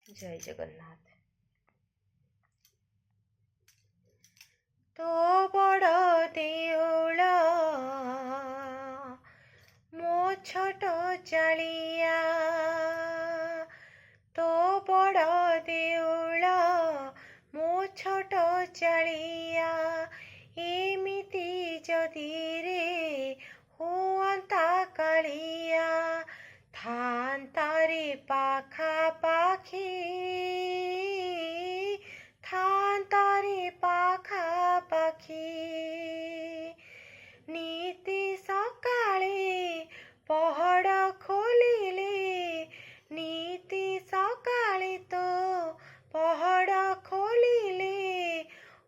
जय जगन्नाथ। तो बड़ देउल मो छोट चालिया, तो बड़ देउल मो छोट चालिया, एमिति जदि रे हुअंता कालिया, थांता रे पाखा पाखी, थांता रे पाखा पाखी। नीति सकाळे पहड़ खोलिले, नीति सकाळे तो पहड़ खोलिले,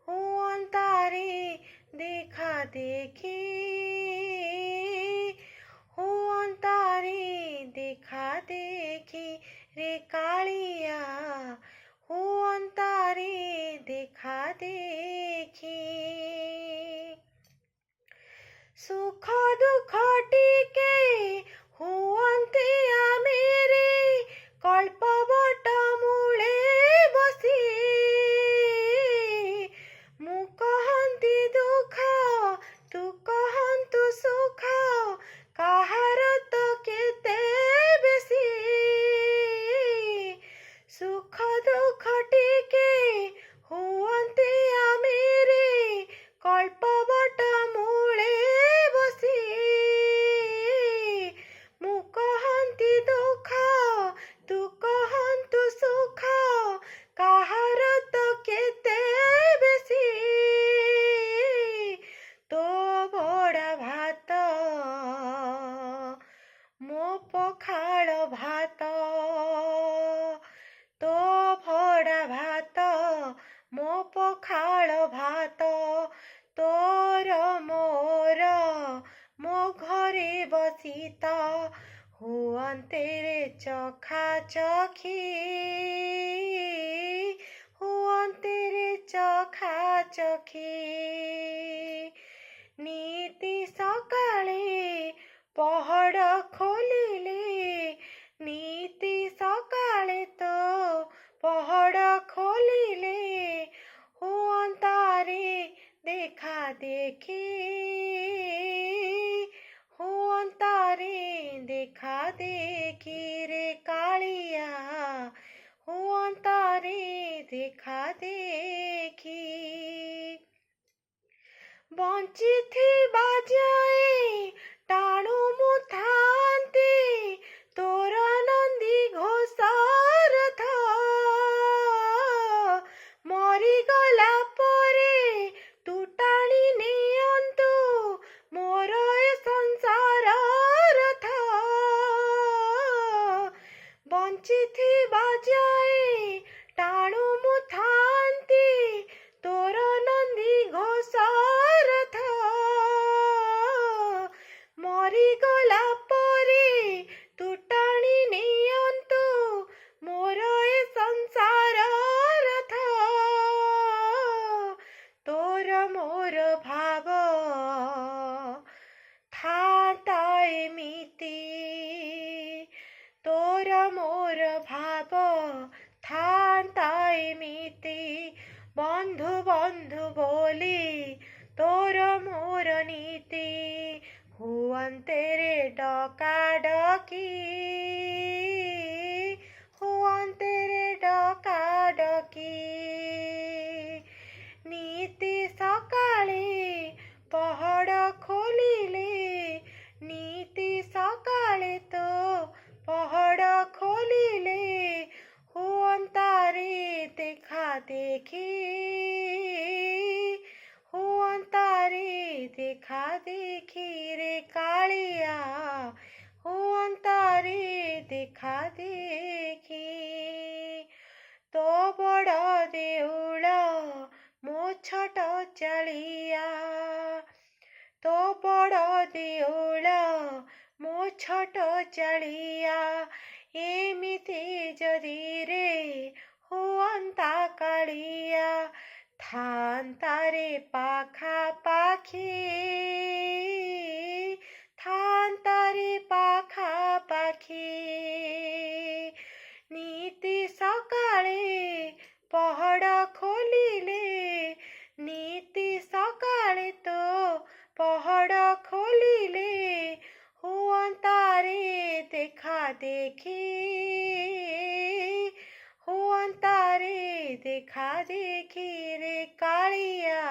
हुअंता रे देखा देखी, हुअंता रे देखा देखी रे कालिया, हुअंता रे देखा देखी। सुख दुख टिके हुअन्ते आमेरे, कल्पवट मूले बसी, मु कहन्ति दुख तू कहन्तु सुख, काहार तो केते बेसी। सुख दुख टिके हुअन्ते आमेरे, कल्पवट मूले बसी, मु कहन्ति दुख तू कहन्तु सुख, काहार तो केते बेसी। तो बड़ा भात मो पखाल भात, तो भड़ा भात मो पखाल भात, तोर मोर मो घरे बसित, हुअन्ते रे चखा चखी, हुअन्ते रे चखा चखी। नीति सकाळे पहड़ खोलिले, नीति सकाळे तो पहड़ खोलिले, हुअन्ता रे देखा देखी, हुअन्ता रे देखा देखी रे कालिया, हुअन्ता रे देखा देखी। बंचिथिबा जाए टाणु मु थांती, तोर नंदी घोषार था, मरिगला परे तू टाणी नियंतु, मोर ए संसार था। बंचिथिबा जाए टाणु मु थांती, तोर नंदी घोषार था, मरिगला परे तू टाणी नियंतु, मोर ए संसार था। तोर मोर भाव थांता एमिति, तोर मोर भाव थांता एमिति, बंधु बंधु बोली तोर मोर नीति, हुअन्ते रे डका डकी, हुअन्ते रे डका डकी। नीति सकाळे पहड़ खोलिले, नीति सकाळे तो पहड़ खोलिले, हुअन्ता रे देखा देखी, हुअन्ता रे देखा देखी रे कालिया, हुअन्ता रे देखा देखी। तो बड़ देउल मो छोट चालिया, तो बड़ देउल मो छोट चालिया, एमिति जदि रे हुअन्ता कालिया, थांता रे पाखा पाखी, थांता रे पाखा पाखी। नीति सकाळे ପହଡ଼ ଖୋଲିଲେ ହୁଅନ୍ତା ରେ ଦେଖା ଦେଖି, ହୁଅନ୍ତା ରେ ଦେଖା ଦେଖି ରେ କାଳିଆ,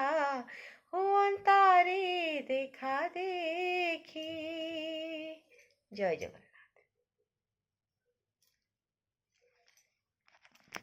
ହୁଅନ୍ତା ରେ ଦେଖା ଦେଖି। ଜୟ ଜଗନ୍ନାଥ।